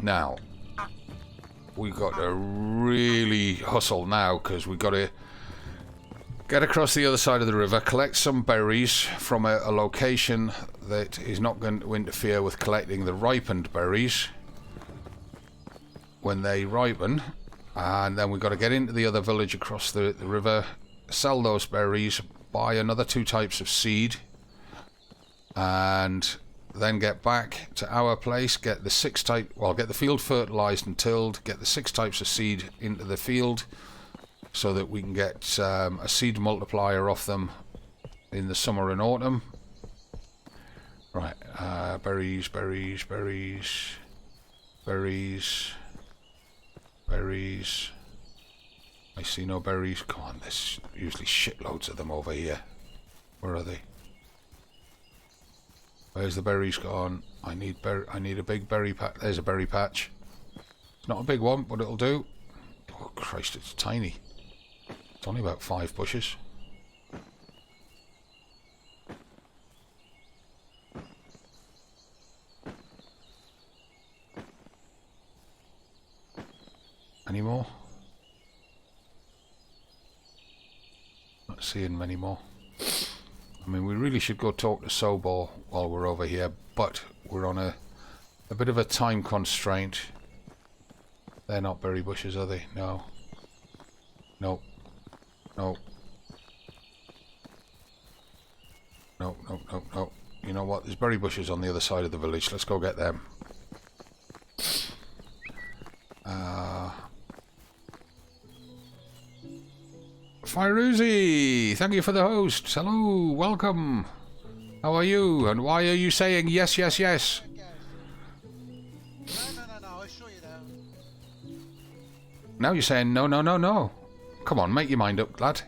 Now, we've got to really hustle now, because we've got to get across the other side of the river, collect some berries from a location that is not going to interfere with collecting the ripened berries when they ripen. And then we've got to get into the other village across the river, sell those berries, buy another 2 types of seed, and then get back to our place, get the get the field fertilized and tilled, get the 6 types of seed into the field so that we can get a seed multiplier off them in the summer and autumn. Right, berries. I see no berries. Come on, there's usually shitloads of them over here. Where are they? Where's the berries gone? I need a big berry patch. There's a berry patch. Not a big one, but it'll do. Oh Christ, it's tiny. It's only about 5 bushes. Any more? Not seeing many more. I mean, we really should go talk to Sobor while we're over here, but we're on a bit of a time constraint. They're not berry bushes, are they? No. Nope. Nope. Nope. You know what? There's berry bushes on the other side of the village. Let's go get them. Firuzi, thank you for the host. Hello, welcome. How are you? And why are you saying yes, yes, yes? No, I'll show you now. Now you're saying no, no, no, no. Come on, make your mind up, lad.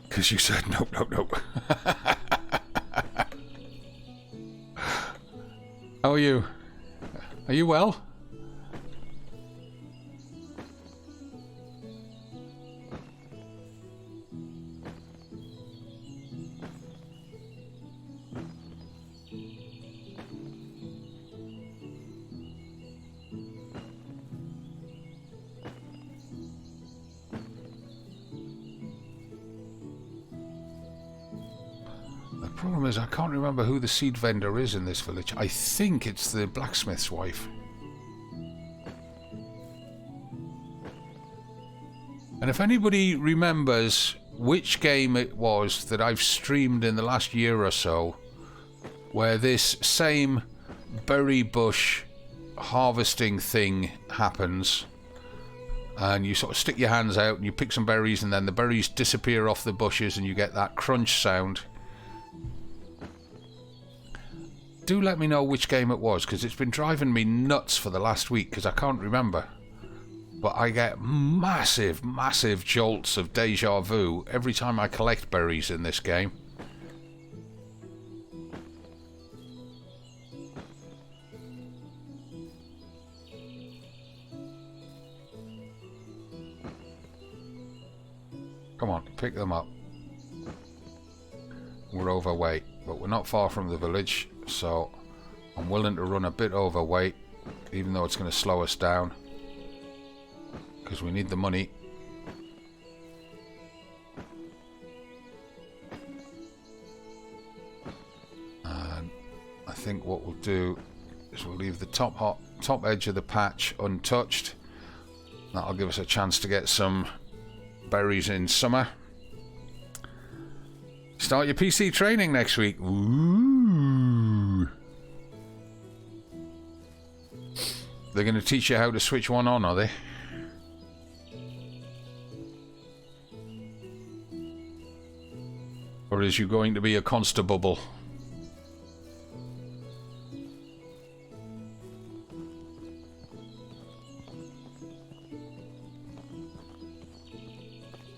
Because you said nope, nope, nope. How are you? Are you well? The problem is I can't remember who the seed vendor is in this village. I think it's the blacksmith's wife. And if anybody remembers which game it was that I've streamed in the last year or so, where this same berry bush harvesting thing happens, and you sort of stick your hands out and you pick some berries and then the berries disappear off the bushes and you get that crunch sound. Do let me know which game it was, because it's been driving me nuts for the last week because I can't remember. But I get massive, massive jolts of deja vu every time I collect berries in this game. Come on, pick them up. We're overweight, but we're not far from the village, so I'm willing to run a bit overweight, even though it's going to slow us down, because we need the money. And I think what we'll do is we'll leave the top edge of the patch untouched. That'll give us a chance to get some berries in summer. Start your PC training next week. Ooh. They're going to teach you how to switch one on, are they? Or is you going to be a constable?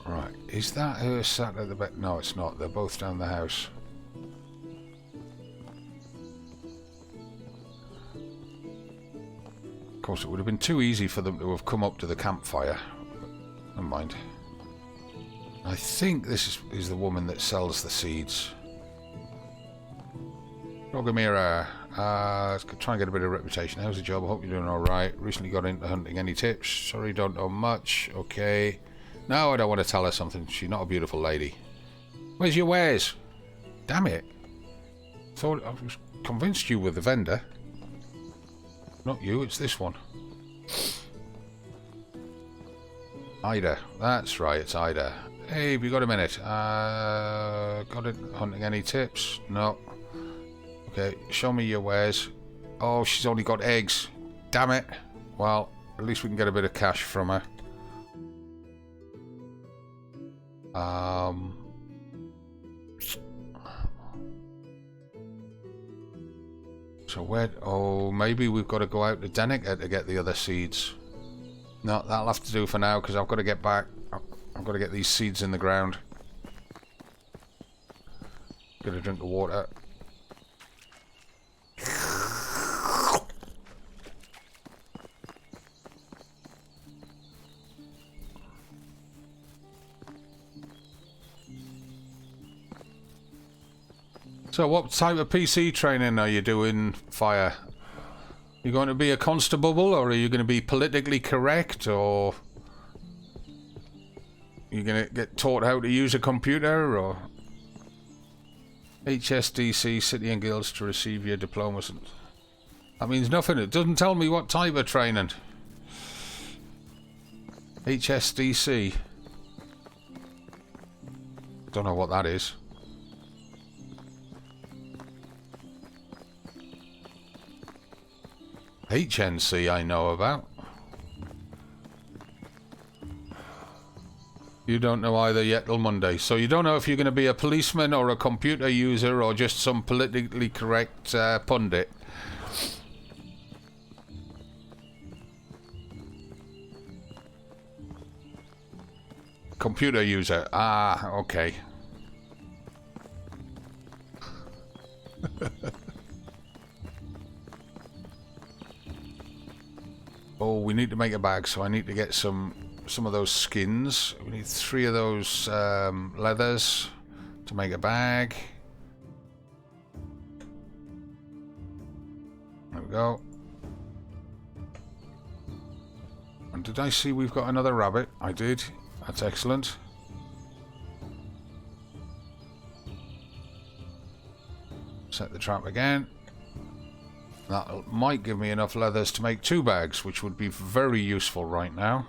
Right, is that her sat at the back? No, it's not. They're both down the house. course, it would have been too easy for them to have come up to the campfire. Never mind. I think this is the woman that sells the seeds. Rogamira. Let's try and get a bit of reputation. How's the job? I hope you're doing alright. Recently got into hunting. Any tips? Sorry, don't know much. Okay. No, I don't want to tell her something. She's not a beautiful lady. Where's your wares? Damn it. Thought I was convinced you were the vendor. Not you, it's this one. Ida. That's right, it's Ida. Hey, have you got a minute? Got it? Hunting any tips? No. Okay, show me your wares. Oh, she's only got eggs. Damn it. Well, at least we can get a bit of cash from her. So where... Oh, maybe we've got to go out to Denica to get the other seeds. No, that'll have to do for now, because I've got to get back. I've got to get these seeds in the ground. Get a drink of water. So what type of PC training are you doing, Fire? You going to be a constable, or are you going to be politically correct, or you going to get taught how to use a computer, or HSDC, City and Guilds to receive your diplomas? That means nothing. It doesn't tell me what type of training. HSDC. Don't know what that is. HNC I know about. You don't know either yet till Monday. So you don't know if you're going to be a policeman or a computer user or just some politically correct pundit. Computer user. Ah, okay. Oh, we need to make a bag, so I need to get some of those skins. We need 3 of those leathers to make a bag. There we go. And did I see we've got another rabbit? I did. That's excellent. Set the trap again. That might give me enough leathers to make 2 bags, which would be very useful right now.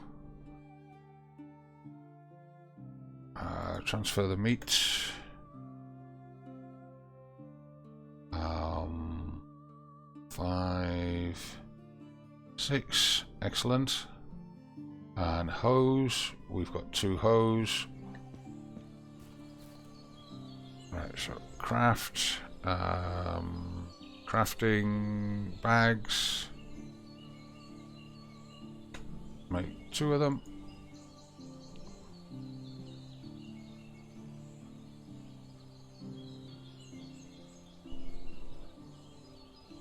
Transfer the meat. 5, 6, excellent. And hose, we've got 2 hose. Right, so craft. Crafting bags. Make 2 of them.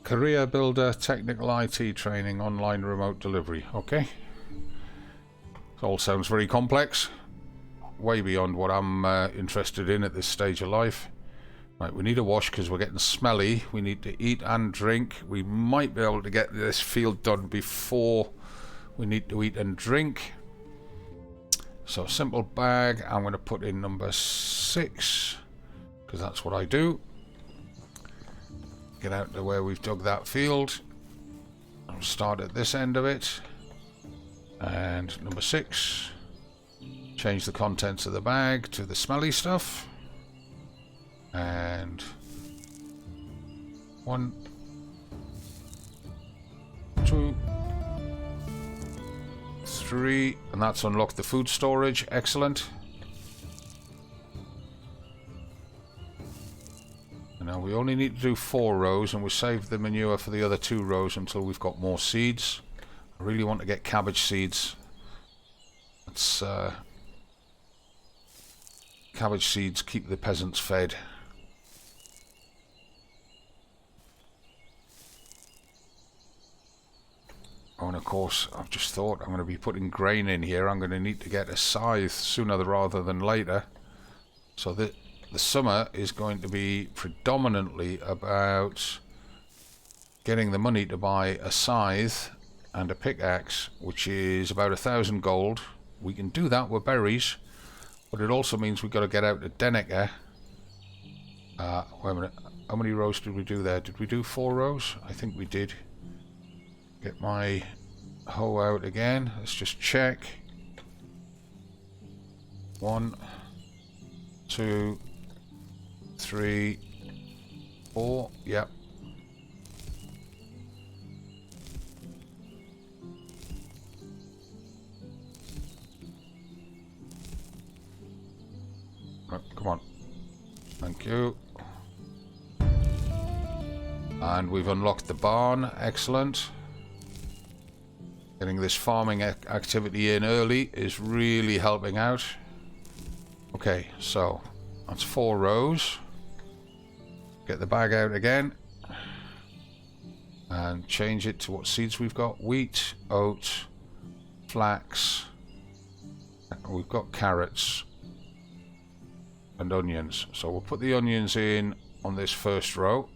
Career builder, technical IT training, online remote delivery. Okay. It all sounds very complex. Way beyond what I'm interested in at this stage of life. Right, we need a wash because we're getting smelly. We need to eat and drink. We might be able to get this field done before we need to eat and drink. So simple bag. I'm going to put in number 6 because that's what I do. Get out to where we've dug that field. I'll start at this end of it. And number 6. Change the contents of the bag to the smelly stuff. And 1, 2, 3, and that's unlocked the food storage. Excellent. And now we only need to do 4 rows, and we'll save the manure for the other 2 rows until we've got more seeds. I really want to get cabbage seeds. That's cabbage seeds keep the peasants fed. Oh, and of course, I've just thought I'm going to be putting grain in here. I'm going to need to get a scythe sooner rather than later. So the summer is going to be predominantly about getting the money to buy a scythe and a pickaxe, which is about 1,000 gold. We can do that with berries, but it also means we've got to get out to Denica. Wait a minute. How many rows did we do there? Did we do 4 rows? I think we did. Get my hoe out again. Let's just check. 1, 2, 3, 4. Yep. Right, come on. Thank you. And we've unlocked the barn. Excellent. Getting this farming activity in early is really helping out. Okay, so that's 4 rows. Get the bag out again and change it to what seeds we've got. Wheat, oat, flax. We've got carrots and onions. So we'll put the onions in on this first row.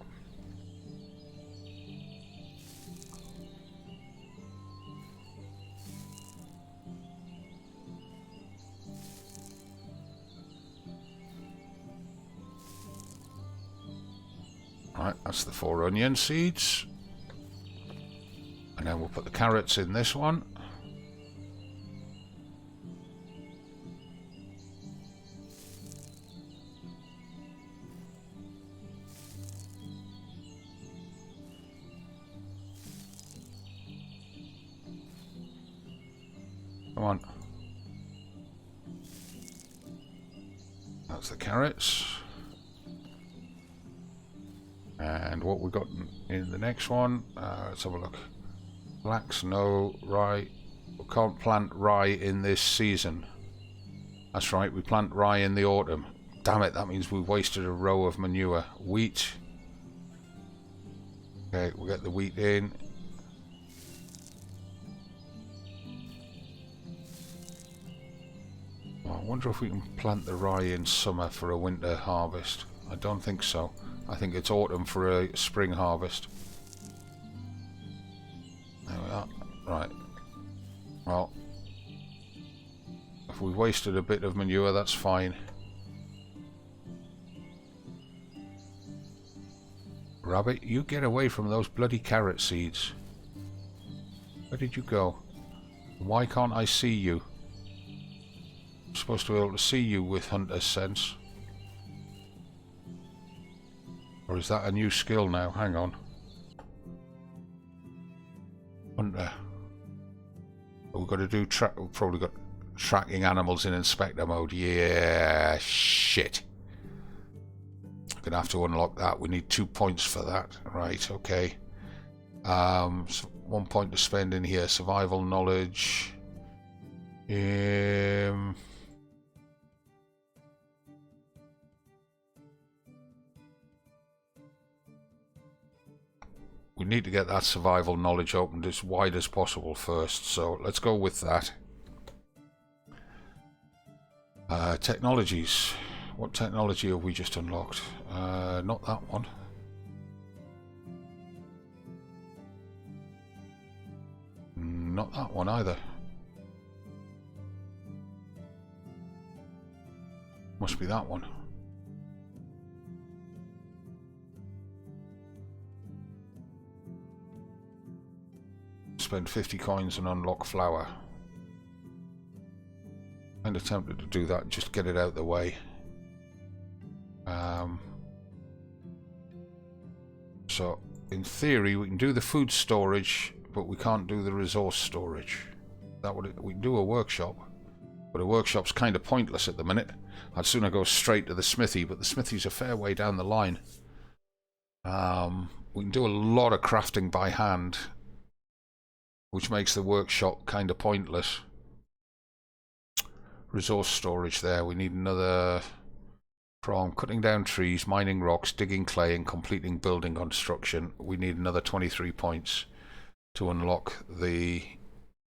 Right, that's the 4 onion seeds. And then we'll put the carrots in this one. Come on. That's the carrots. And what we got in the next one, let's have a look. Flax, no. Rye. We can't plant rye in this season. That's right, we plant rye in the autumn. Damn it, that means we've wasted a row of manure. Wheat. Okay, we'll get the wheat in. I wonder if we can plant the rye in summer for a winter harvest. I don't think so. I think it's autumn for a spring harvest. There we are. Right. Well, if we wasted a bit of manure, that's fine. Rabbit, you get away from those bloody carrot seeds. Where did you go? Why can't I see you? I'm supposed to be able to see you with hunter's sense. Or is that a new skill now? Hang on. Hunter. We've got to do we've probably got tracking animals in inspector mode. Yeah, shit. I'm gonna have to unlock that. We need 2 points for that. Right, okay. So 1 point to spend in here. Survival knowledge. We need to get that survival knowledge opened as wide as possible first, so let's go with that. Technologies. What technology have we just unlocked? Not that one. Not that one either. Must be that one. Spend 50 coins and unlock flour. Kind of tempted to do that and just get it out of the way. So in theory we can do the food storage, but we can't do the resource storage. We can do a workshop, but a workshop's kind of pointless at the minute. I'd sooner go straight to the smithy, but the smithy's a fair way down the line. We can do a lot of crafting by hand, which makes the workshop kind of pointless. Resource storage there. We need another from cutting down trees, mining rocks, digging clay and completing building construction. We need another 23 points to unlock the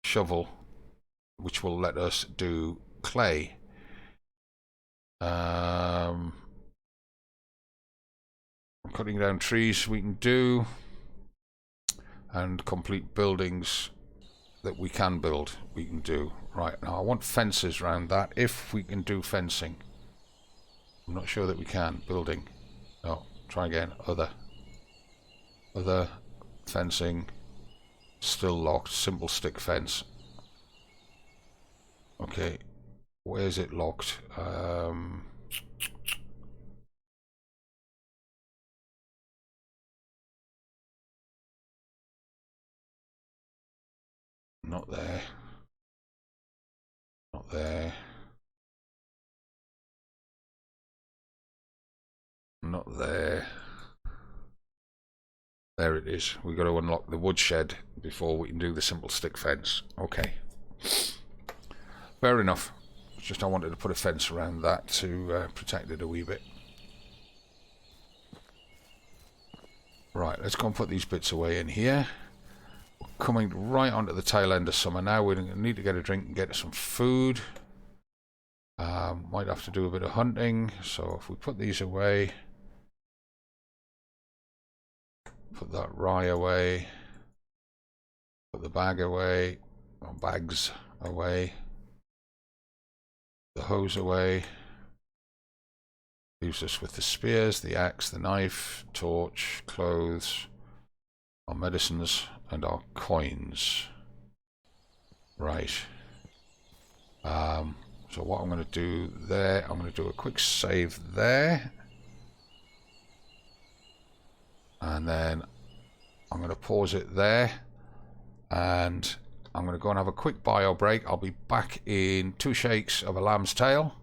shovel, which will let us do clay. I'm cutting down trees we can do, and complete buildings that we can build we can do. Right, now I want fences around that, if we can do fencing. I'm not sure that we can. Building. No, try again. Other fencing. Still locked. Simple stick fence. Okay, where's it locked? Not there. Not there. Not there. There it is. We've got to unlock the woodshed before we can do the simple stick fence. Okay. Fair enough. It's just I wanted to put a fence around that to protect it a wee bit. Right, let's go and put these bits away in here. We're coming right onto the tail end of summer now. We need to get a drink and get some food. Might have to do a bit of hunting. So if we put these away, put that rye away, put the bag away, or bags away, the hose away. Leaves us with the spears, the axe, the knife, torch, clothes, our medicines, and our coins. Right. So what I'm going to do there, I'm going to do a quick save there. And then I'm going to pause it there. And I'm going to go and have a quick bio break. I'll be back in 2 shakes of a lamb's tail.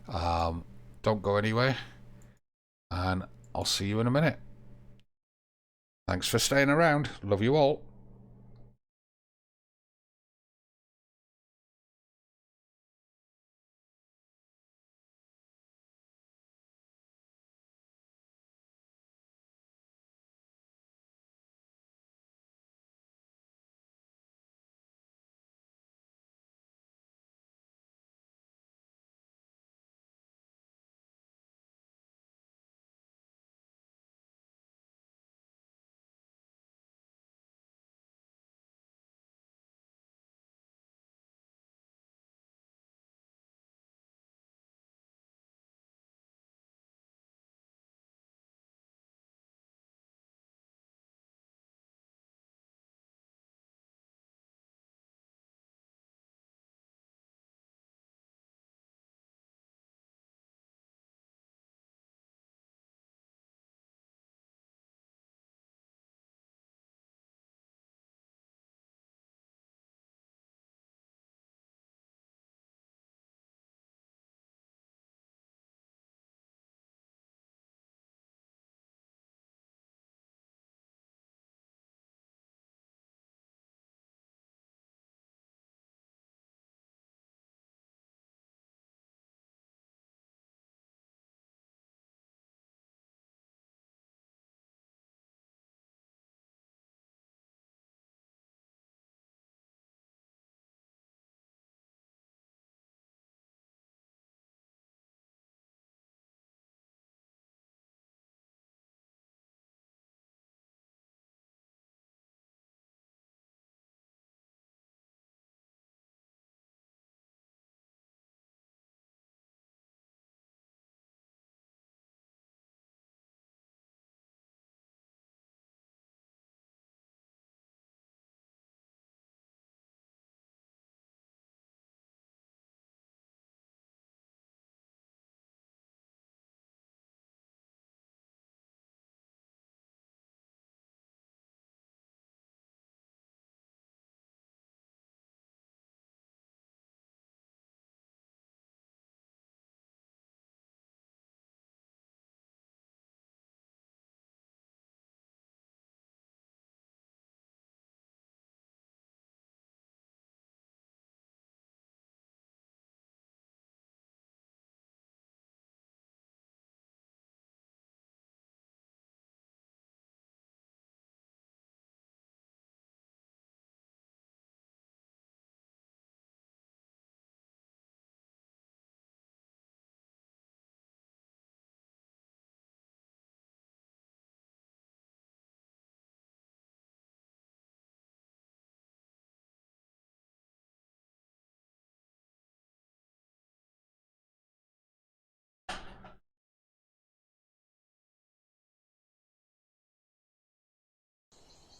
Don't go anywhere. And I'll see you in a minute. Thanks for staying around. Love you all.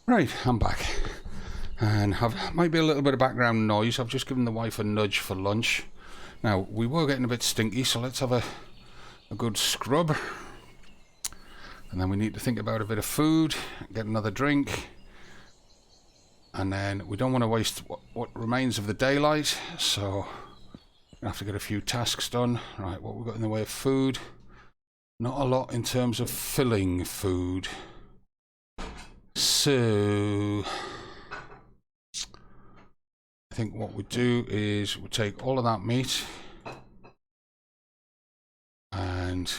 Right, I'm back. And might be a little bit of background noise. I've just given the wife a nudge for lunch. Now, we were getting a bit stinky, so let's have a good scrub. And then we need to think about a bit of food, get another drink. And then we don't want to waste what remains of the daylight, so we have to get a few tasks done. Right, what we've got in the way of food? Not a lot in terms of filling food. So I think what we do is we take all of that meat and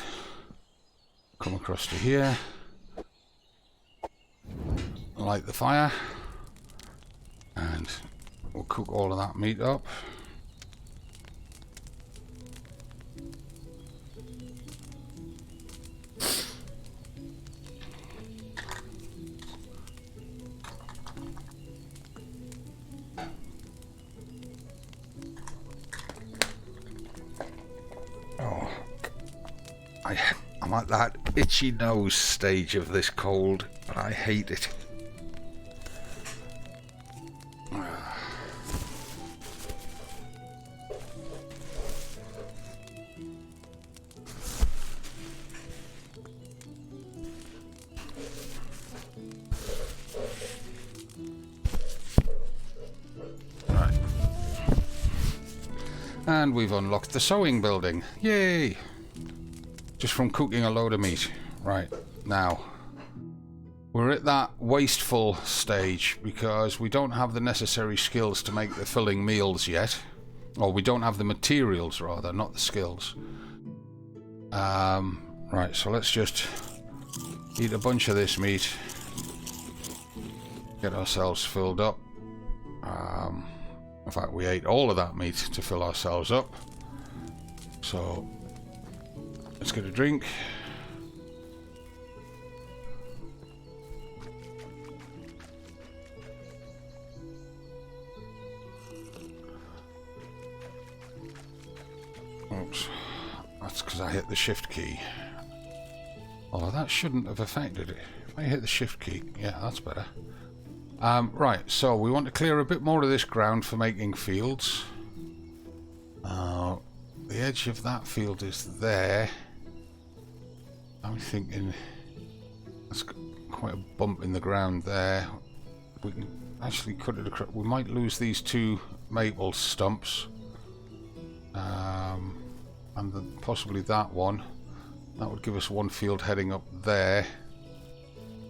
come across to here, light the fire, and we'll cook all of that meat up. I'm at that itchy nose stage of this cold, but I hate it. Right. And we've unlocked the sewing building. Yay! Just from cooking a load of meat. Right, now we're at that wasteful stage because we don't have the necessary skills to make the filling meals yet. Or we don't have the materials, rather, not the skills. Right, so let's just eat a bunch of this meat. Get ourselves filled up. In fact, we ate all of that meat to fill ourselves up. So let's get a drink. Oops. That's because I hit the shift key. Although that shouldn't have affected it. If I hit the shift key, yeah, that's better. Right, so we want to clear a bit more of this ground for making fields. The edge of that field is there. I'm thinking that's quite a bump in the ground there. We can actually cut it across. We might lose these two maple stumps, and then possibly that one. That would give us one field heading up there.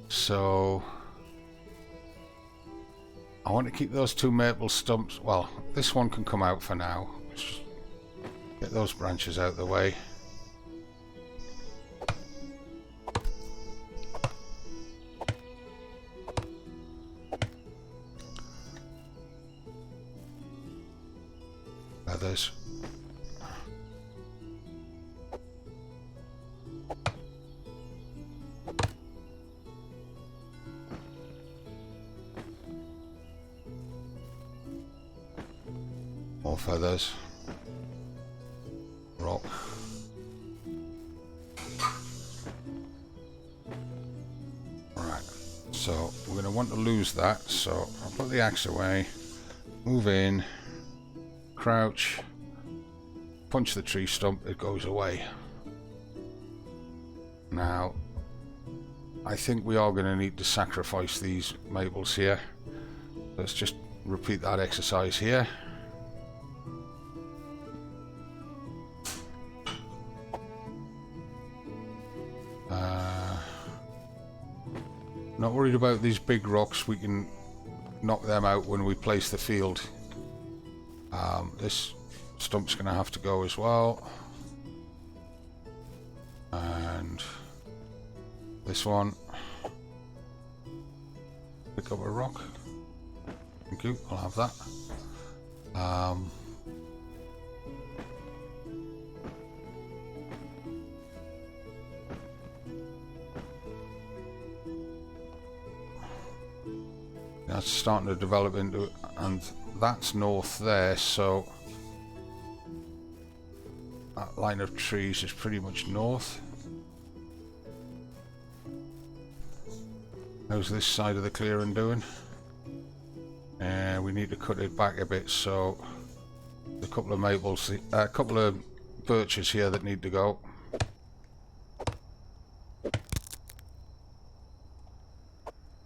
So I want to keep those two maple stumps. Well, this one can come out for now. Let's just get those branches out of the way. Feathers. More feathers. Rock. Right, so we're going to want to lose that, so I'll put the axe away, move in, crouch, punch the tree stump, it goes away. Now, I think we are going to need to sacrifice these maples here. Let's just repeat that exercise here. Not worried about these big rocks, we can knock them out when we place the field. This stump's going to have to go as well. And this one. Pick up a rock. Thank you, I'll have that. That's starting to develop into, and that's north there, so that line of trees is pretty much north. How's this side of the clearing doing? We need to cut it back a bit, so a couple of maples, a couple of birches here that need to go.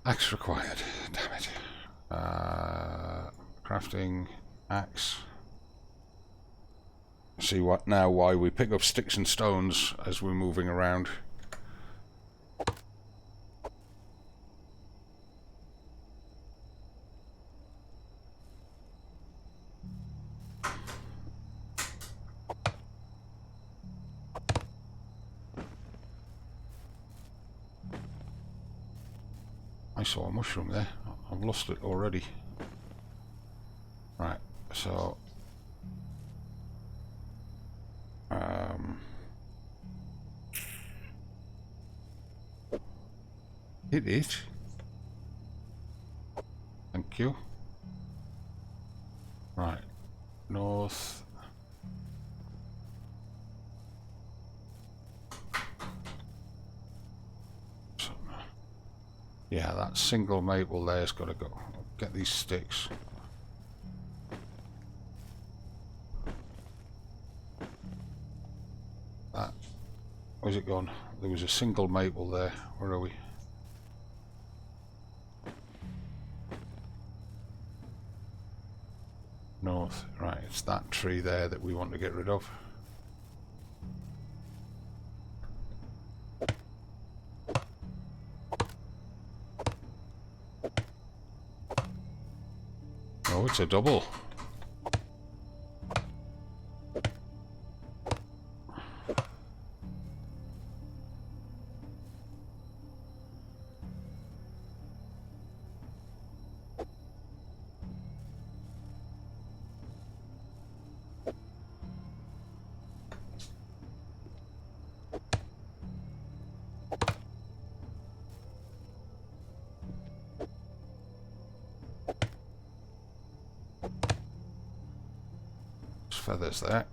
Axe required, damn it. Crafting axe. See what now why we pick up sticks and stones as we're moving around. I saw a mushroom there. I've lost it already. Right, so hit it. Thank you. Right, north. Yeah, that single maple there's got to go. Get these sticks. That. Where's it gone? There was a single maple there. Where are we? North. Right, it's that tree there that we want to get rid of. Oh, it's a double. Feathers there.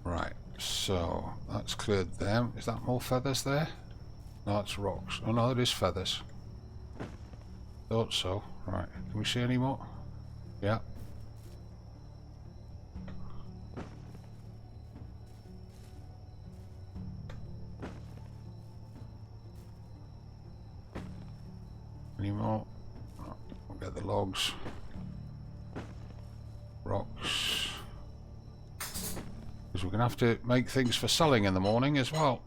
Right, so that's cleared them. Is that more feathers there? No, it's rocks. Oh no, it is feathers. Thought so. Right, can we see any more? Yeah. Any more? Oh, we'll get the logs. Rocks. Because we're going to have to make things for selling in the morning as well.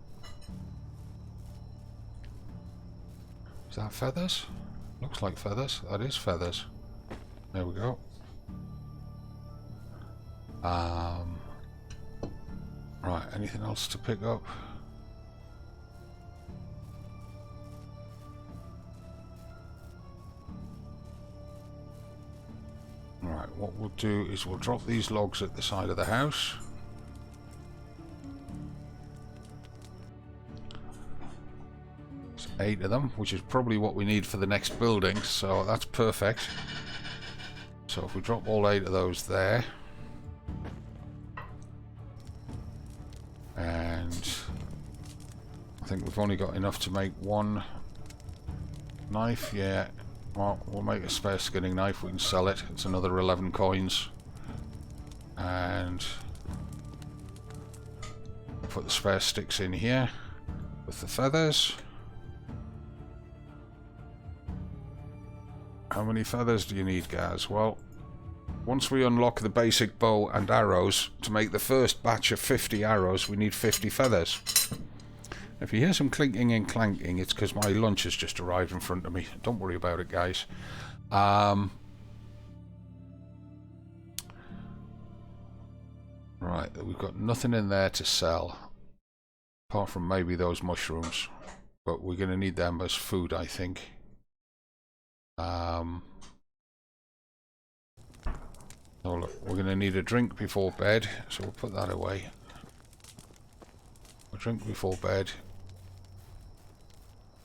Is that feathers? Looks like feathers. That is feathers. There we go. Right, anything else to pick up? Right, what we'll do is we'll drop these logs at the side of the house. There's 8 of them, which is probably what we need for the next building, so that's perfect. So if we drop all 8 of those there, and I think we've only got enough to make 1 knife, yeah. Well, we'll make a spare skinning knife, we can sell it. It's another 11 coins. And we'll put the spare sticks in here with the feathers. How many feathers do you need, guys? Well, once we unlock the basic bow and arrows, to make the first batch of 50 arrows, we need 50 feathers. If you hear some clinking and clanking, it's because my lunch has just arrived in front of me. Don't worry about it, guys. Right, we've got nothing in there to sell, apart from maybe those mushrooms. But we're going to need them as food, I think. So look, we're going to need a drink before bed, so we'll put that away. A drink before bed.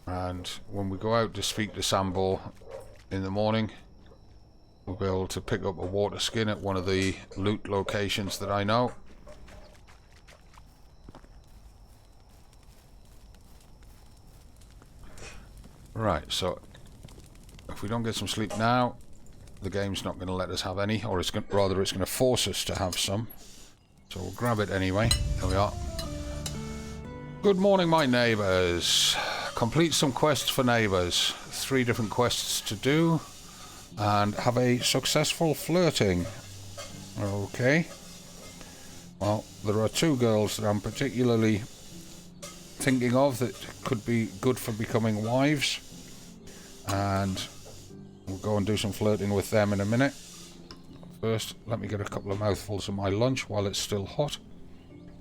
And when we go out to speak to Sambo in the morning, we'll be able to pick up a water skin at one of the loot locations that I know. Right, so if we don't get some sleep now, the game's not going to let us have any, or it's rather it's going to force us to have some. So we'll grab it anyway. There we are. Good morning, my neighbours. Complete some quests for neighbours. 3 different quests to do, and have a successful flirting. Okay. Well, there are 2 girls that I'm particularly thinking of that could be good for becoming wives, and we'll go and do some flirting with them in a minute. First, let me get a couple of mouthfuls of my lunch while it's still hot.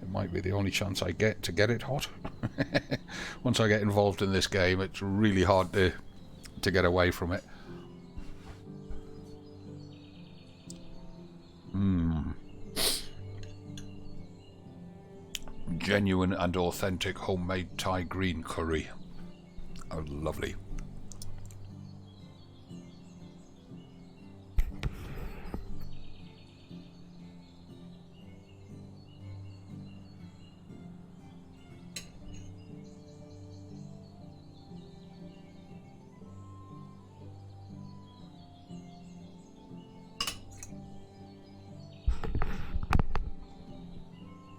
It might be the only chance I get to get it hot. Once I get involved in this game, it's really hard to get away from it. Genuine and authentic homemade Thai green curry. Oh, lovely.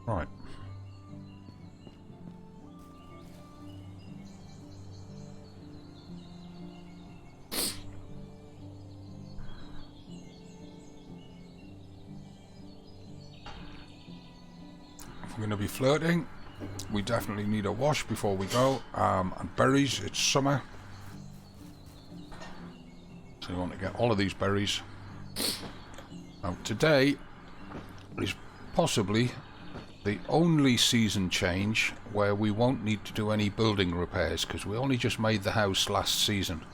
Right. If we're going to be flirting, we definitely need a wash before we go. And berries, it's summer. So we want to get all of these berries. Now today is possibly the only season change where we won't need to do any building repairs, because we only just made the house last season.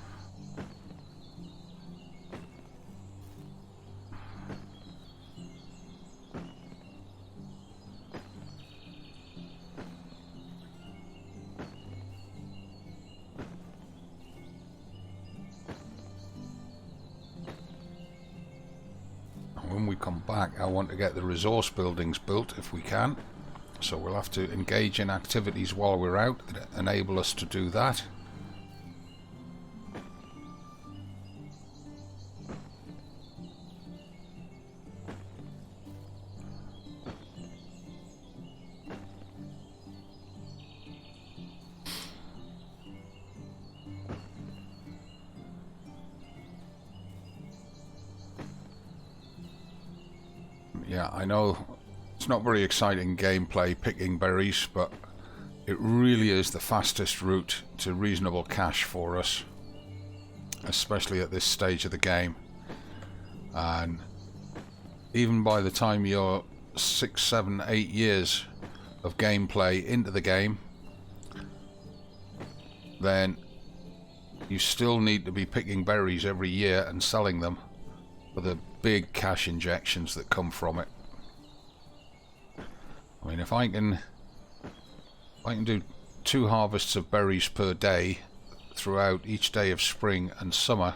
When we come back, I want to get the resource buildings built if we can, so we'll have to engage in activities while we're out that enable us to do that. Yeah, I know it's not very exciting gameplay picking berries, but it really is the fastest route to reasonable cash for us, especially at this stage of the game. And even by the time you're 6, 7, 8 years of gameplay into the game, then you still need to be picking berries every year and selling them for the big cash injections that come from it. I mean, if I can do 2 harvests of berries per day throughout each day of spring and summer,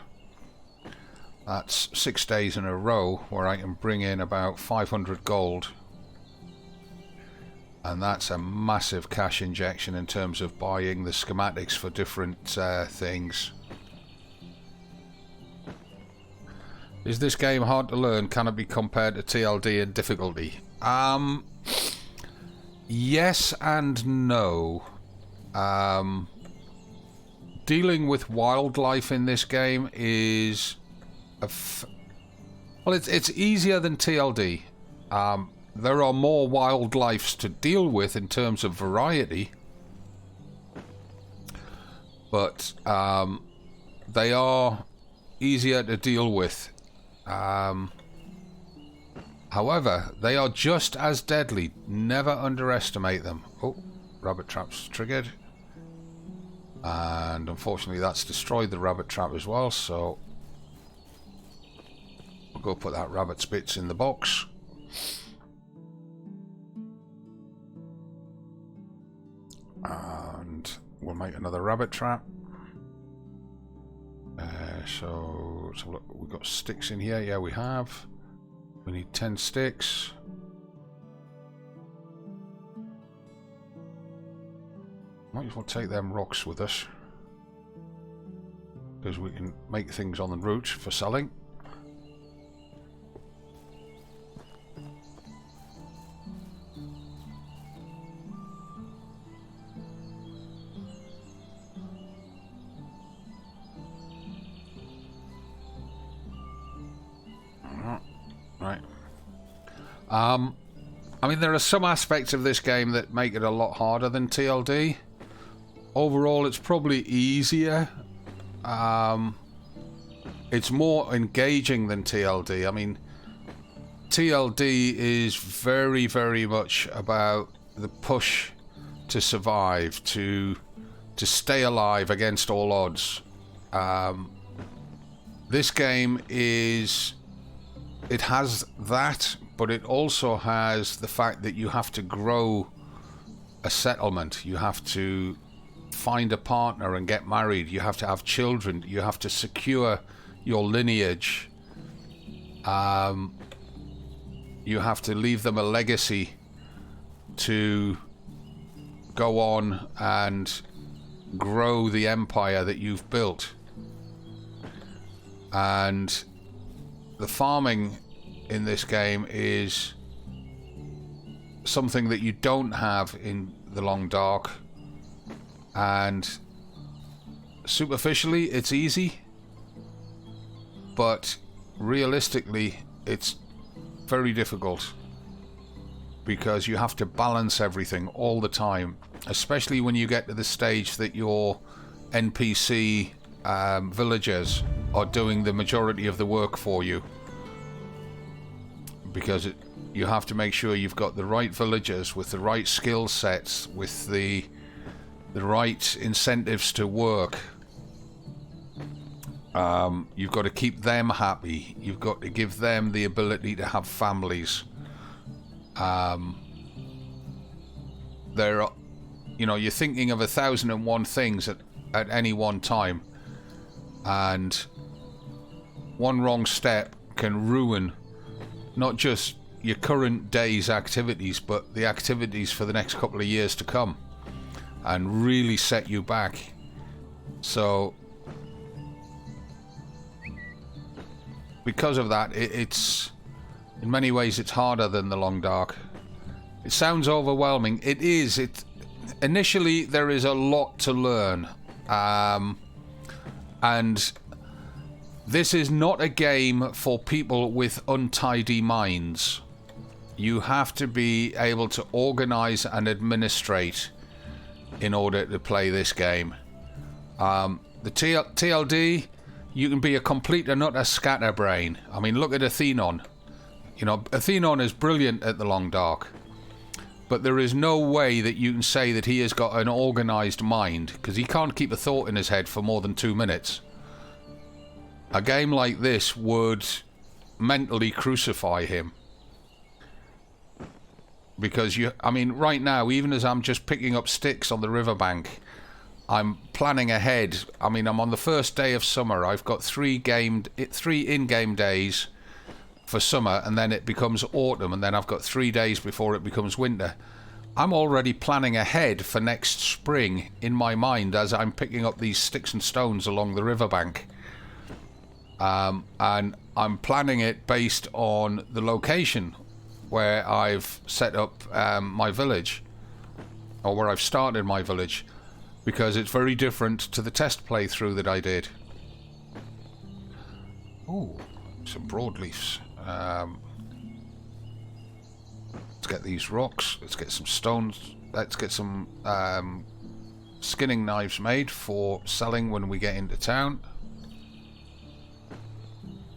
that's 6 days in a row where I can bring in about 500 gold, and that's a massive cash injection in terms of buying the schematics for different things. Is this game hard to learn? Can it be compared to TLD in difficulty? Yes and no. Dealing with wildlife in this game is well, it's easier than TLD. There are more wildlife to deal with in terms of variety, but they are easier to deal with. However, they are just as deadly. Never underestimate them. Oh, rabbit trap's triggered. And unfortunately that's destroyed the rabbit trap as well, so we'll go put that rabbit's bits in the box. And we'll make another rabbit trap. So let's have a look. We've got sticks in here. Yeah, we have. We need 10 sticks. Might as well take them rocks with us. because we can make things on the route for selling. Right. I mean, there are some aspects of this game that make it a lot harder than TLD. Overall, it's probably easier. It's more engaging than TLD. I mean, TLD is very, very much about the push to survive, to stay alive against all odds. This game is... It has that, but it also has the fact that you have to grow a settlement. You have to find a partner and get married. You have to have children. You have to secure your lineage. You have to leave them a legacy to go on and grow the empire that you've built. And the farming in this game is something that you don't have in the Long Dark, and superficially it's easy, but realistically it's very difficult because you have to balance everything all the time, especially when you get to the stage that your NPC villagers are doing the majority of the work for you, because you have to make sure you've got the right villagers with the right skill sets, with the right incentives to work. You've got to keep them happy. You've got to give them the ability to have families. There are, you're thinking of 1,001 things at any one time, and one wrong step can ruin not just your current day's activities, but the activities for the next couple of years to come, and really set you back. So because of that, it's in many ways it's harder than the Long Dark. It sounds overwhelming. It is. Initially there is a lot to learn, and this is not a game for people with untidy minds. You have to be able to organize and administrate in order to play this game. The TLD, you can be a complete and utter scatterbrain. I mean, look at Athenon. Athenon is brilliant at the Long Dark, but there is no way that you can say that he has got an organized mind, because he can't keep a thought in his head for more than 2 minutes. A game like this would mentally crucify him. Because right now, even as I'm just picking up sticks on the riverbank, I'm planning ahead. I'm on the first day of summer. I've got 3 in-game days for summer, and then it becomes autumn, and then I've got 3 days before it becomes winter. I'm already planning ahead for next spring in my mind as I'm picking up these sticks and stones along the riverbank. And I'm planning it based on the location where I've set up my village, or where I've started my village, because it's very different to the test playthrough that I did. Oh, some broadleafs. Let's get these rocks. Let's get some stones. Let's get some skinning knives made for selling when we get into town.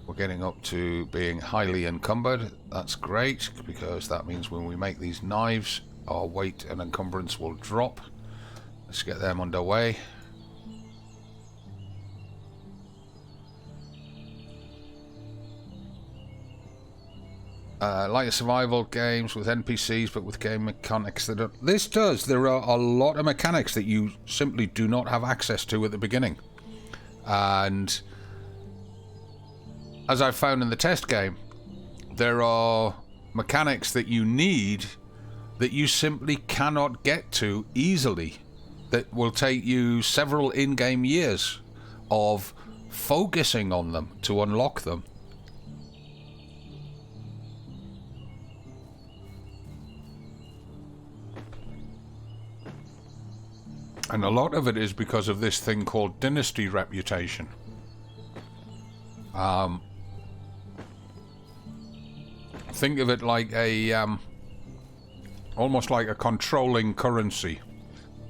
We're getting up to being highly encumbered. That's great, because that means when we make these knives, our weight and encumbrance will drop. Let's get them underway. Like survival games with NPCs, but with game mechanics that are... This does. There are a lot of mechanics that you simply do not have access to at the beginning. And as I've found in the test game, there are mechanics that you need that you simply cannot get to easily, that will take you several in-game years of focusing on them to unlock them. And a lot of it is because of this thing called Dynasty Reputation. Think of it like a almost like a controlling currency.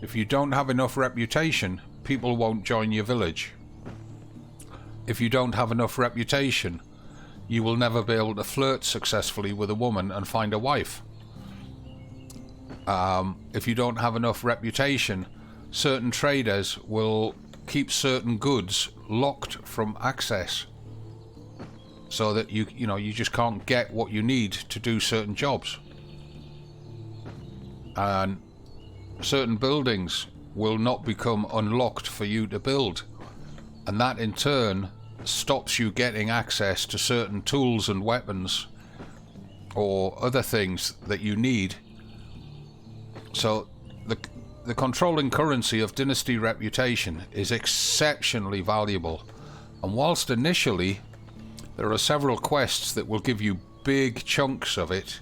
If you don't have enough reputation, people won't join your village. If you don't have enough reputation, you will never be able to flirt successfully with a woman and find a wife. If you don't have enough reputation, certain traders will keep certain goods locked from access, so that you just can't get what you need to do certain jobs. And certain buildings will not become unlocked for you to build, and that in turn stops you getting access to certain tools and weapons or other things that you need. So the controlling currency of Dynasty Reputation is exceptionally valuable, and whilst initially there are several quests that will give you big chunks of it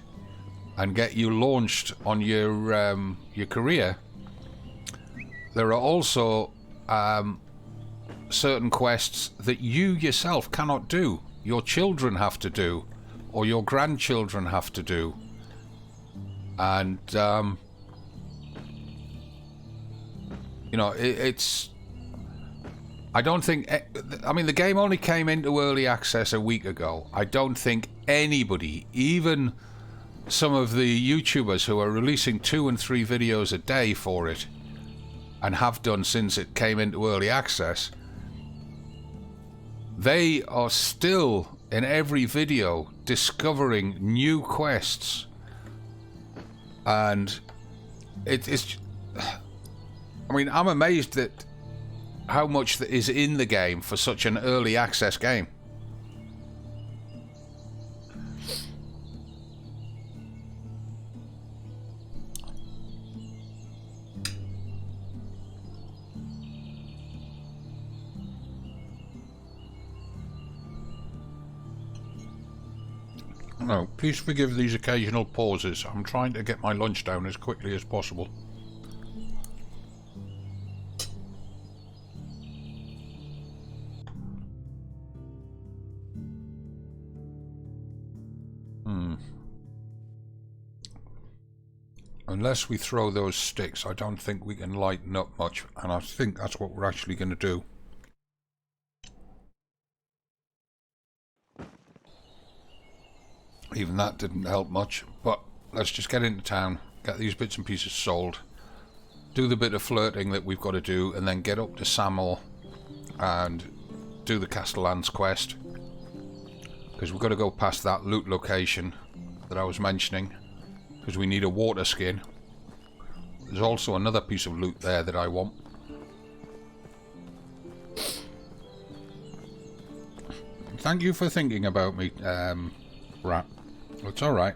and get you launched on your career, there are also certain quests that you yourself cannot do. Your children have to do, or your grandchildren have to do. And it's... I don't think... I mean, the game only came into early access a week ago. I don't think anybody, even some of the YouTubers who are releasing 2 and 3 videos a day for it, and have done since it came into early access, they are still, in every video, discovering new quests. And it's... I mean, I'm amazed at how much that is in the game for such an early access game. No, please forgive these occasional pauses. I'm trying to get my lunch down as quickly as possible. Unless we throw those sticks, I don't think we can lighten up much, and I think that's what we're actually going to do. Even that didn't help much, but let's just get into town, get these bits and pieces sold, do the bit of flirting that we've got to do, and then get up to Samor and do the Castellan's quest, because we've got to go past that loot location that I was mentioning, because we need a water skin. There's also another piece of loot there that I want. Thank you for thinking about me, Rat. It's alright.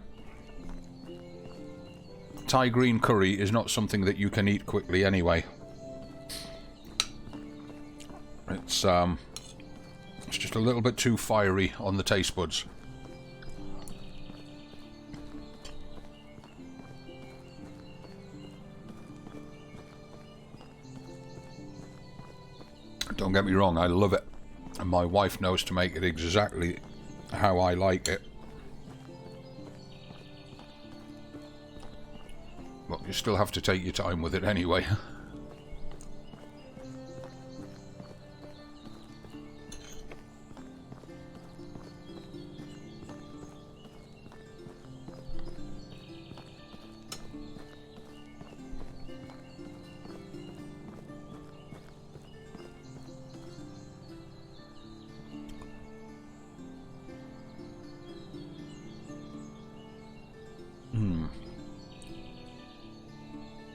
Thai green curry is not something that you can eat quickly anyway. It's just a little bit too fiery on the taste buds. Don't get me wrong, I love it. And my wife knows to make it exactly how I like it. But you still have to take your time with it anyway.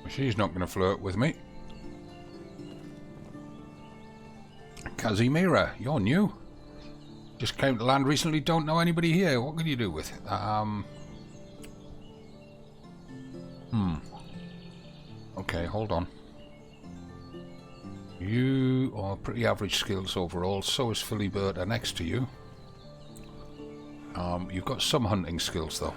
She's not going to flirt with me. Casimira, you're new. Just came to land recently, don't know anybody here. What can you do with it? Okay, hold on. You are pretty average skills overall. So is Philibert next to you. You've got some hunting skills though.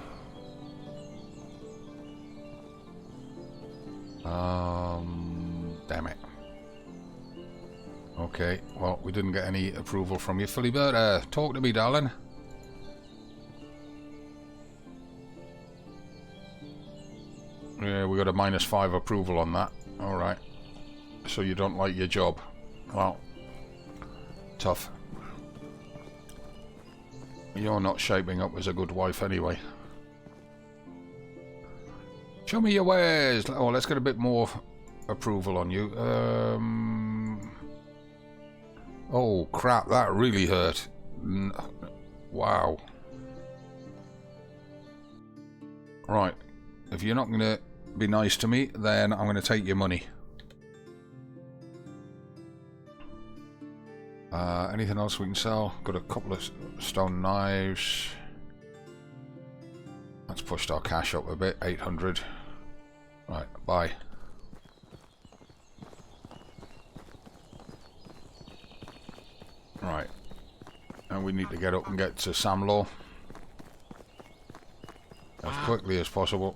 Damn it. Okay, well, we didn't get any approval from you, Philibert. Talk to me, darling. Yeah, we got a -5 approval on that. Alright. So you don't like your job. Well, tough. You're not shaping up as a good wife anyway. Show me your wares. Oh, let's get a bit more approval on you. Oh, crap. That really hurt. Wow. Right. If you're not going to be nice to me, then I'm going to take your money. Anything else we can sell? Got a couple of stone knives. That's pushed our cash up a bit. 800. Right, bye. Right. And we need to get up and get to Samlaw as quickly as possible.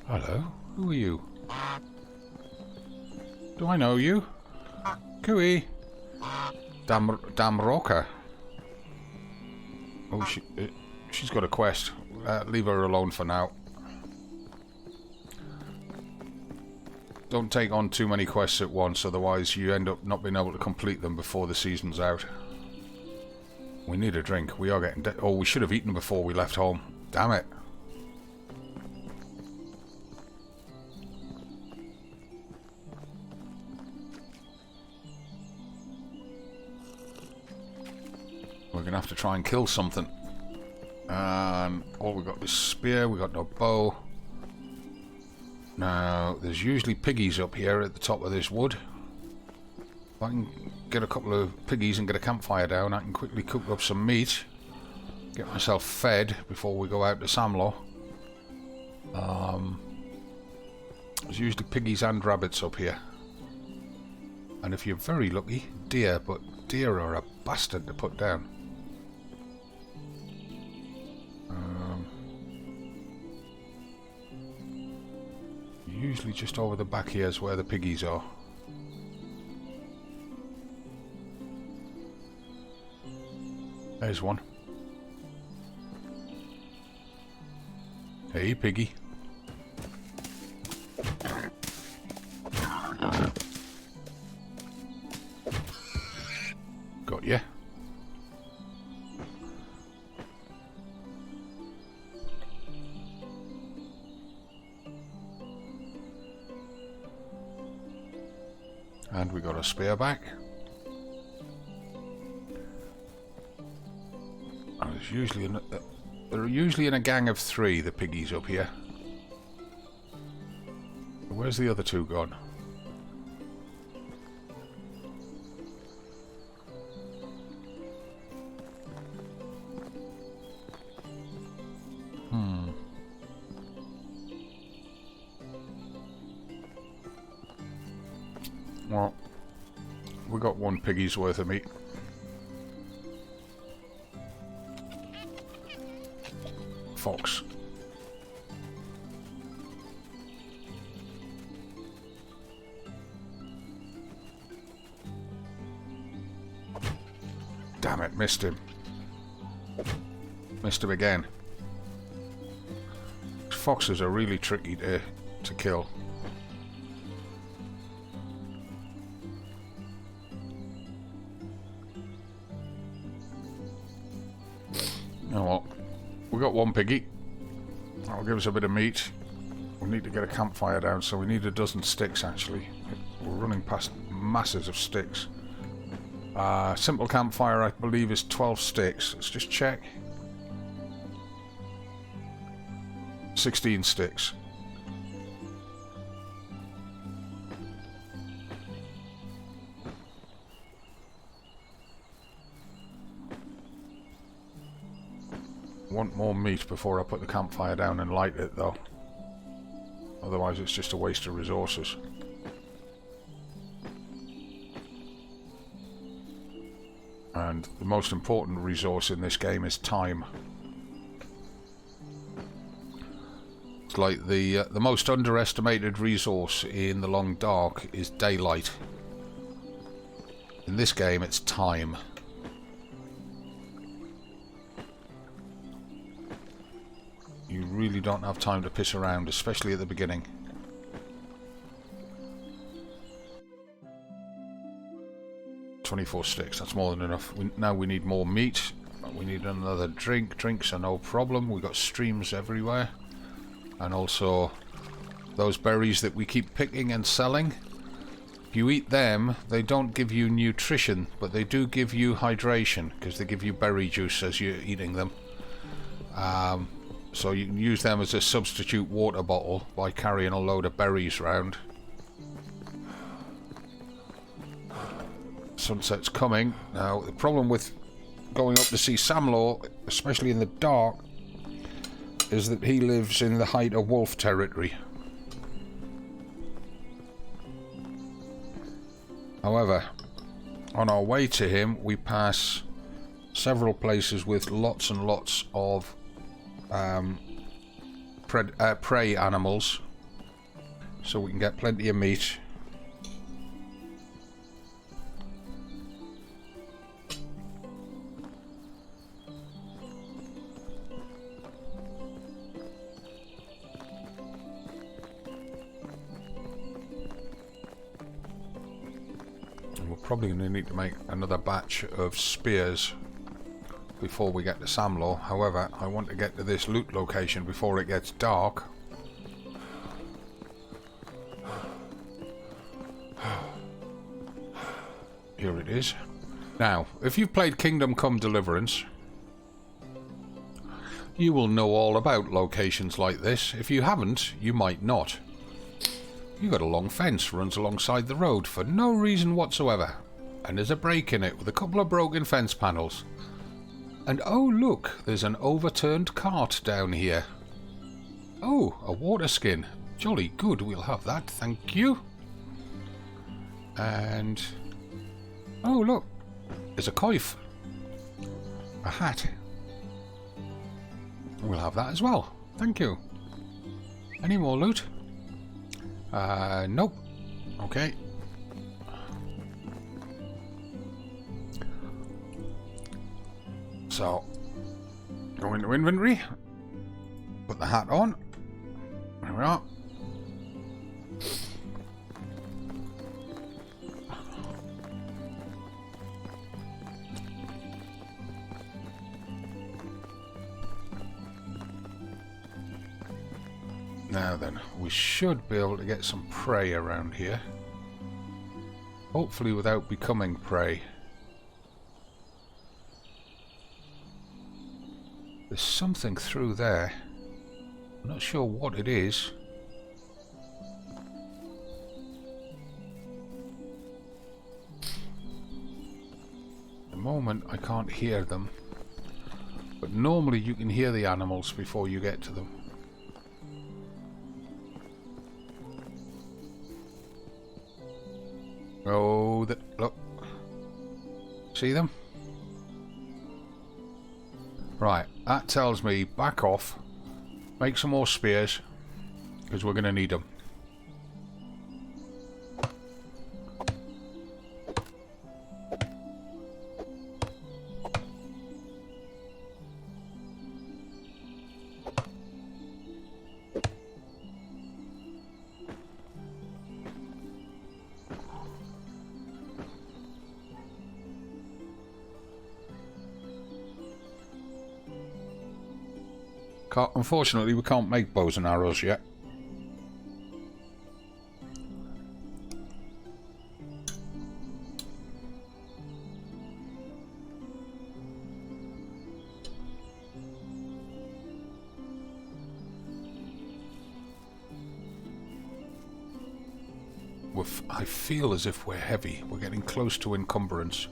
Hello? Who are you? Do I know you? Cooey? Damn rocker. Oh, she's got a quest. Leave her alone for now. Don't take on too many quests at once, otherwise you end up not being able to complete them before the season's out. We need a drink. We are getting... Oh, we should have eaten before we left home. Damn it. We're going to have to try and kill something. All we got is spear. We got no bow. Now, there's usually piggies up here at the top of this wood. If I can get a couple of piggies and get a campfire down, I can quickly cook up some meat. Get myself fed before we go out to Samlaw. There's usually piggies and rabbits up here. And if you're very lucky, deer, but deer are a bastard to put down. Usually just over the back here is where the piggies are. There's one. Hey, piggy. Got ya. And we got a spear back. And there's usually they're usually in a gang of 3, the piggies up here. Where's the other 2 gone? Well, we got 1 piggy's worth of meat. Fox. Damn it, missed him. Missed him again. Foxes are really tricky to kill. Oh well, we got 1 piggy. That'll give us a bit of meat. We need to get a campfire down, so we need a dozen sticks actually. We're running past masses of sticks. Simple campfire, I believe, is 12 sticks. Let's just check. 16 sticks. Want more meat before I put the campfire down and light it though. Otherwise it's just a waste of resources. And the most important resource in this game is time. It's like the most underestimated resource in the Long Dark is daylight. In this game, it's time. You really don't have time to piss around, especially at the beginning. "24 sticks, that's more than enough. Now we need more meat. We need another drink. Drinks are no problem. We've got streams everywhere. And also those berries that we keep picking and selling. If you eat them, they don't give you nutrition, but they do give you hydration, because they give you berry juice as you're eating them. So you can use them as a substitute water bottle by carrying a load of berries around. Sunset's coming. Now, the problem with going up to see Samlaw, especially in the dark, is that he lives in the height of wolf territory. However, on our way to him, we pass several places with lots and lots of prey animals, so we can get plenty of meat. Probably going to need to make another batch of spears before we get to Samlaw. However, I want to get to this loot location before it gets dark. Here it is. Now, if you've played Kingdom Come Deliverance, you will know all about locations like this. If you haven't, you might not. You got a long fence runs alongside the road for no reason whatsoever, and there's a break in it with a couple of broken fence panels. And oh look, there's an overturned cart down here. Oh, a water skin. Jolly good, we'll have that, thank you. And oh look, there's a coif. A hat. We'll have that as well, thank you. Any more loot? Nope. Okay. So, go into inventory. Put the hat on. There we are. Now then, we should be able to get some prey around here. Hopefully without becoming prey. There's something through there. I'm not sure what it is. At the moment I can't hear them. But normally you can hear the animals before you get to them. Oh, look. See them? Right, that tells me back off. Make some more spears, because we're going to need them. Unfortunately, we can't make bows and arrows yet. I feel as if we're heavy. We're getting close to encumbrance.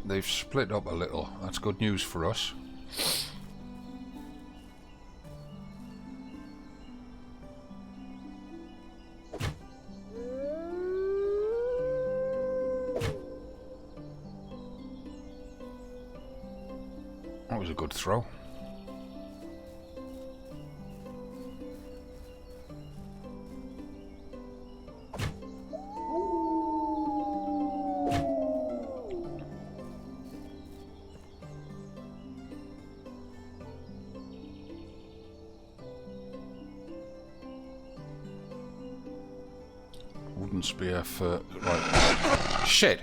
They've split up a little. That's good news for us. was a good throw. Wooden spear for... Right. Shit!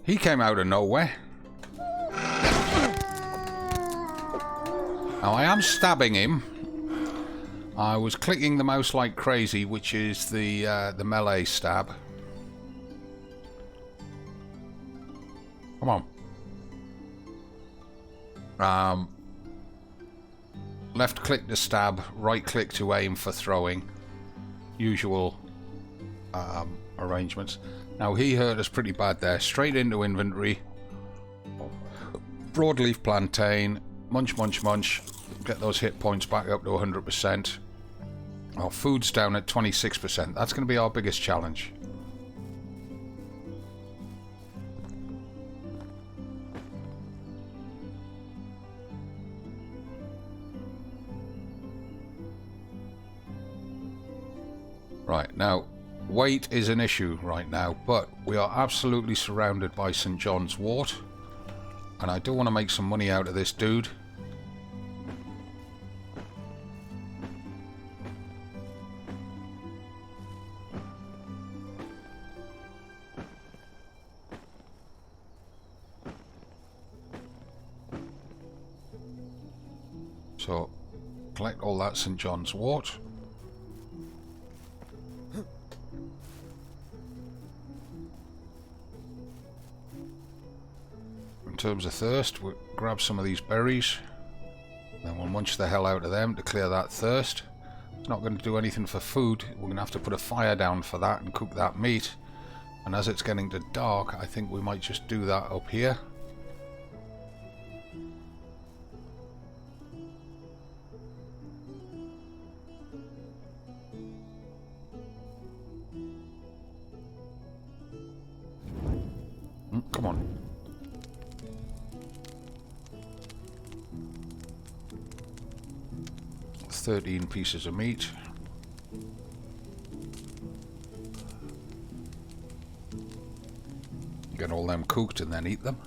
He came out of nowhere. Now I am stabbing him. I was clicking the mouse like crazy, which is the melee stab. Come on. Left click to stab, right click to aim for throwing. Usual arrangements. Now he hurt us pretty bad there. Straight into inventory. Broadleaf plantain. Munch, munch, munch. Get those hit points back up to 100%. Our food's down at 26%. That's going to be our biggest challenge. Right, now, weight is an issue right now, but we are absolutely surrounded by St. John's wort. And I do want to make some money out of this dude. So, collect all that St. John's wort. In terms of thirst, we'll grab some of these berries. Then we'll munch the hell out of them to clear that thirst. It's not going to do anything for food. We're going to have to put a fire down for that and cook that meat. And as it's getting to dark, I think we might just do that up here. Come on. $13 pieces of meat. Get all them cooked and then eat them.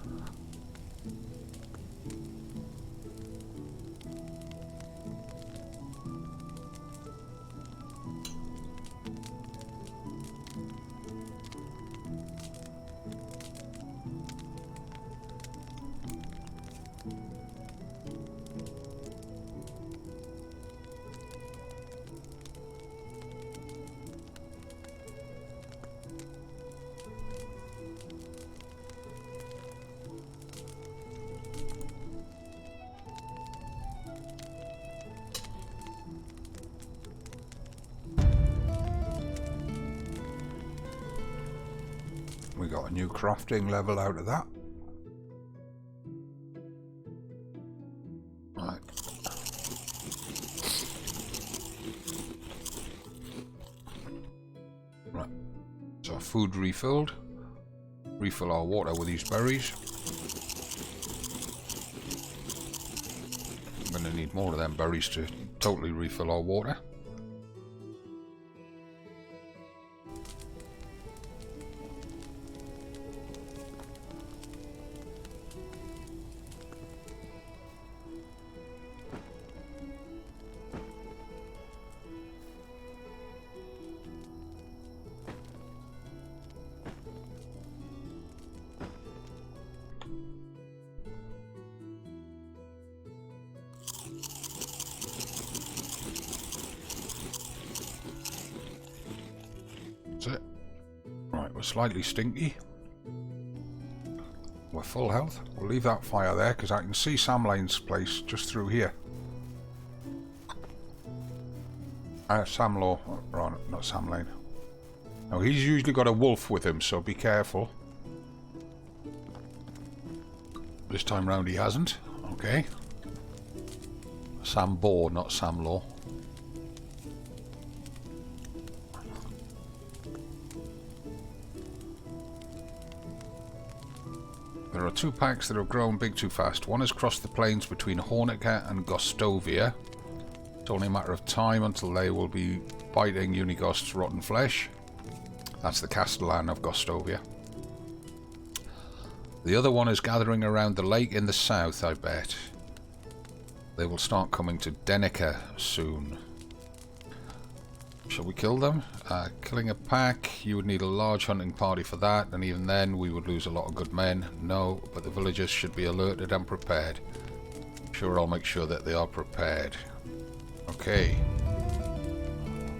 We got a new crafting level out of that. Right. Right. So food refilled. Refill our water with these berries. I'm going to need more of them berries to totally refill our water. That's it. Right, we're slightly stinky. We're full health. We'll leave that fire there because I can see Sam Lane's place just through here. Sam Law. Right, not Sam Lane. Now he's usually got a wolf with him, so be careful. This time round he hasn't. Okay. Sam Boar, not Sam Law. There are two packs that have grown big too fast. One has crossed the plains between Hornica and Gostovia. It's only a matter of time until they will be biting Unigost's rotten flesh. That's the Castellan of Gostovia. The other one is gathering around the lake in the south, I bet. They will start coming to Denica soon. Shall we kill them? Killing a pack, you would need a large hunting party for that, and even then we would lose a lot of good men. No, but the villagers should be alerted and prepared. Sure, I'll make sure that they are prepared. Okay.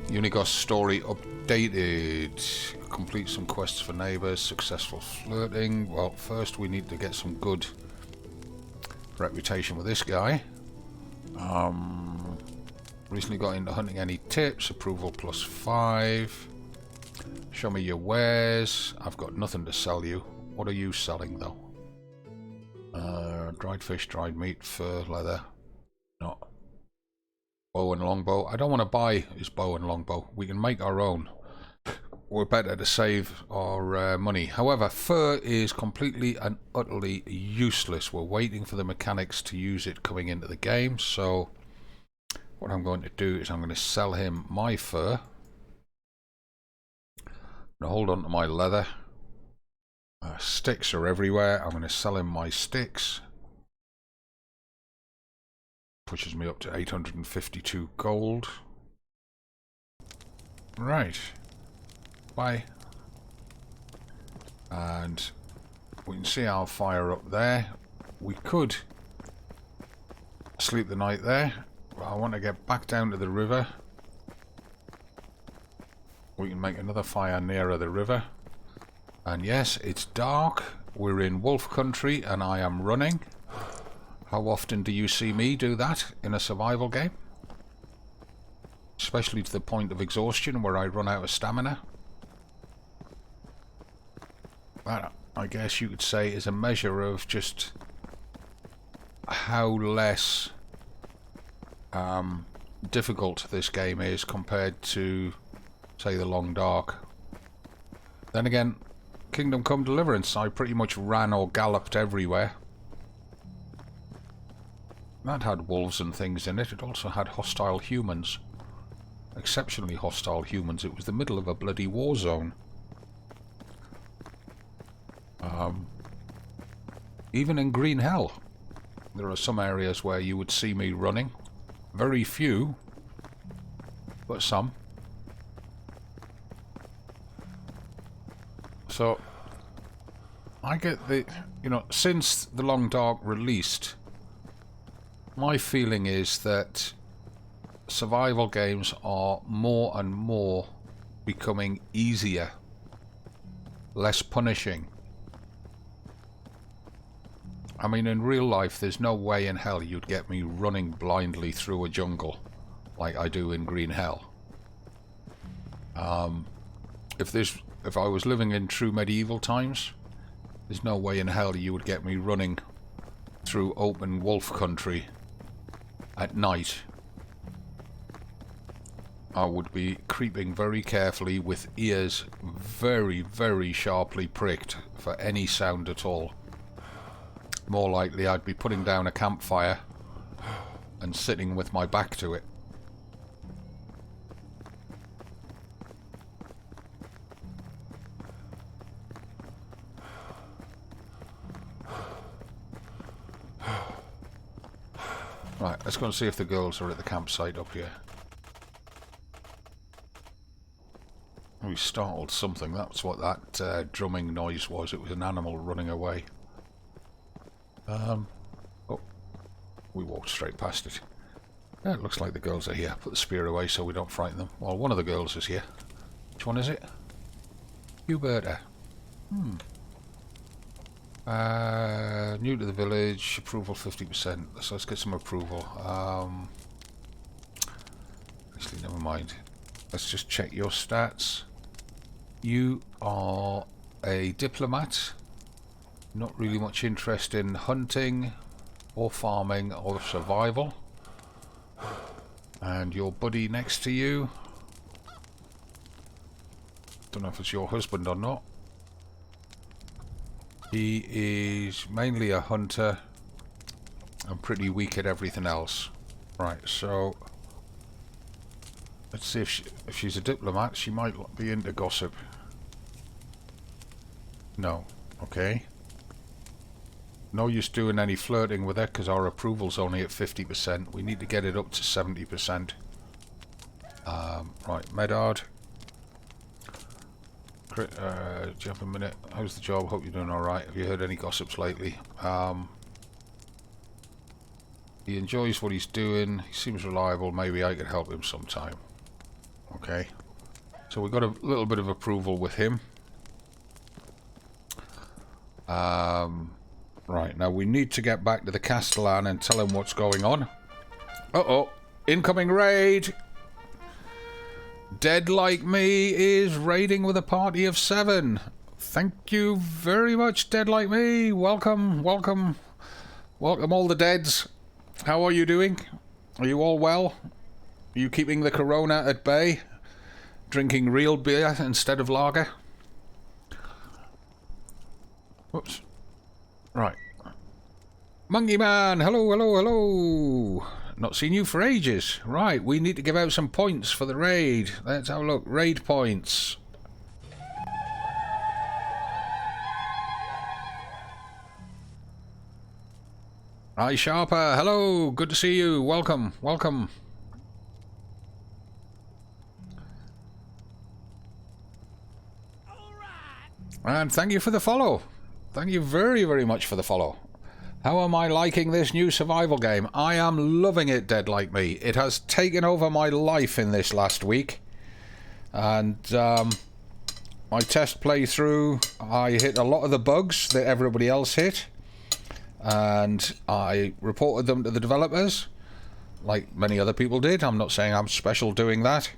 Unigost's story updated. Complete some quests for neighbours. Successful flirting. Well, first we need to get some good reputation with this guy. Recently got into hunting. Any tips? Approval +5. Show me your wares. I've got nothing to sell you. What are you selling though? Dried fish, dried meat, fur, leather. No. Bow and longbow. I don't want to buy his bow and longbow. We can make our own. We're better to save our money. However, fur is completely and utterly useless. We're waiting for the mechanics to use it coming into the game. So what I'm going to do is I'm going to sell him my fur. I'm going to hold on to my leather. Sticks are everywhere. I'm going to sell him my sticks. Pushes me up to 852 gold. Right. Bye. And we can see our fire up there. We could sleep the night there. But I want to get back down to the river. We can make another fire nearer the river. And yes, it's dark. We're in wolf country and I am running. How often do you see me do that in a survival game? Especially to the point of exhaustion where I run out of stamina. That, I guess you could say, is a measure of just how less difficult this game is compared to, say, the Long Dark. Then again, Kingdom Come Deliverance, I pretty much ran or galloped everywhere. That had wolves and things in it. It also had hostile humans. Exceptionally hostile humans. It was the middle of a bloody war zone. Even in Green Hell, there are some areas where you would see me running. Very few, but some. So, I get the, you know, since The Long Dark released, my feeling is that survival games are more and more becoming easier, less punishing. I mean, in real life, there's no way in hell you'd get me running blindly through a jungle like I do in Green Hell. If I was living in true medieval times, there's no way in hell you would get me running through open wolf country at night. I would be creeping very carefully with ears very, very sharply pricked for any sound at all. More likely I'd be putting down a campfire and sitting with my back to it. Right, let's go and see if the girls are at the campsite up here. We startled something. That's what that drumming noise was. It was an animal running away. Oh, we walked straight past it. Yeah, it looks like the girls are here. Put the spear away so we don't frighten them. Well, one of the girls is here. Which one is it? Huberta. New to the village. Approval 50%. So let's get some approval. Actually, never mind. Let's just check your stats. You are a diplomat. Not really much interest in hunting or farming or survival. And your buddy next to you, don't know if it's your husband or not. He is mainly a hunter and pretty weak at everything else. Right, so let's see if she's a diplomat. She might be into gossip. No. Okay. No use doing any flirting with her because our approval's only at 50%. We need to get it up to 70%. Right, Medard. Do you have a minute? How's the job? Hope you're doing alright. Have you heard any gossips lately? He enjoys what he's doing. He seems reliable. Maybe I could help him sometime. Okay. So we got a little bit of approval with him. Right, now we need to get back to the Castellan and tell him what's going on. Uh-oh. Incoming raid! Dead Like Me is raiding with a party of 7. Thank you very much, Dead Like Me. Welcome, welcome. Welcome all the deads. How are you doing? Are you all well? Are you keeping the corona at bay? Drinking real beer instead of lager? Whoops. Right. Monkey Man, hello, hello, hello. Not seen you for ages. Right, we need to give out some points for the raid. Let's have a look. Raid points. Hi, Sharper. Hello. Good to see you. Welcome. Welcome. And thank you for the follow. Thank you very, very much for the follow. How am I liking this new survival game? I am loving it, Dead Like Me. It has taken over my life in this last week. And my test playthrough, I hit a lot of the bugs that everybody else hit. And I reported them to the developers, like many other people did. I'm not saying I'm special doing that.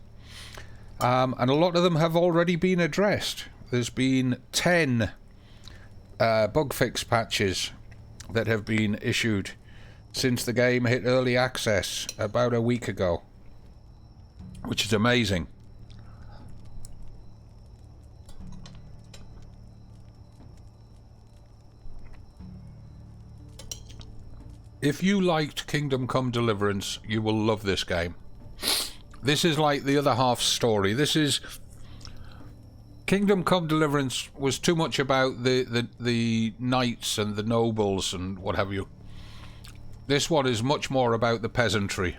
And a lot of them have already been addressed. There's been 10 bug fix patches that have been issued since the game hit early access about a week ago, which is amazing. If you liked Kingdom Come Deliverance, you will love this game. This is like the other half story. This is... Kingdom Come Deliverance was too much about the knights and the nobles and what have you. This one is much more about the peasantry.